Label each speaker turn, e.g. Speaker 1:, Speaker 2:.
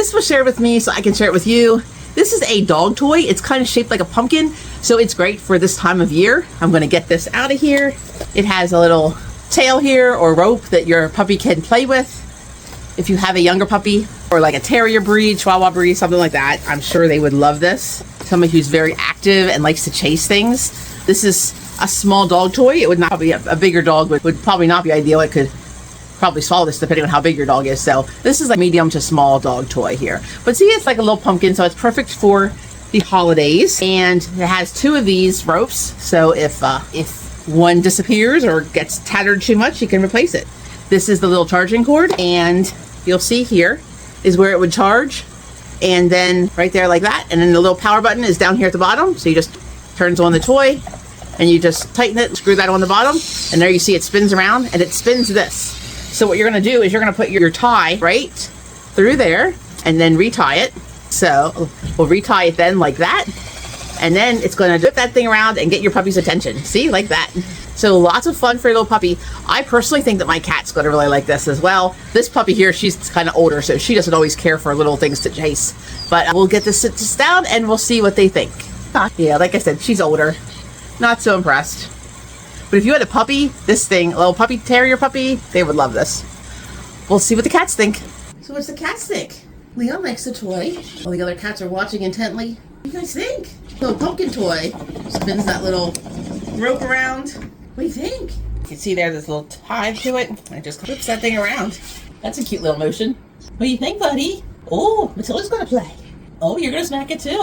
Speaker 1: this was shared with me so I can share it with you. This is a dog toy. It's kind of shaped like a pumpkin, so it's great for this time of year. I'm going to get this out of here. It has a little tail here or rope that your puppy can play with. If you have a younger puppy or like a terrier breed, Chihuahua breed, something like that, I'm sure they would love this. Somebody who's very active and likes to chase things. This is a small dog toy. It would not be a bigger dog, would probably not be ideal. It could probably swallow this depending on how big your dog is. So this is a medium to small dog toy here. But see, it's like a little pumpkin, so it's perfect for the holidays. And it has 2 of these ropes, so if one disappears or gets tattered too much, you can replace it. This is the little charging cord, and you'll see here is where it would charge, and then right there like that, and then the little power button is down here at the bottom, so you just turns on the toy and you just tighten it, screw that on the bottom, and there you see it spins around, and it spins this. So what you're going to do is you're going to put your tie right through there and then retie it. So we'll retie it then like that, and then it's going to whip that thing around and get your puppy's attention. See, like that. So lots of fun for your little puppy. I personally think that my cat's going to really like this as well. This puppy here, she's kind of older, so she doesn't always care for little things to chase. But we'll get this down and we'll see what they think. Yeah, like I said, she's older. Not so impressed. But if you had a puppy, this thing, a little puppy, terrier puppy, they would love this. We'll see what the cats think. So what's the cats think? Leon likes the toy. All the other cats are watching intently. What do you guys think? Little pumpkin toy. Spins that little rope around. What do you think? You can see there's this little tie to it. And it just whips that thing around. That's a cute little motion. What do you think, buddy? Oh, Matilda's gonna play. Oh, you're gonna smack it too.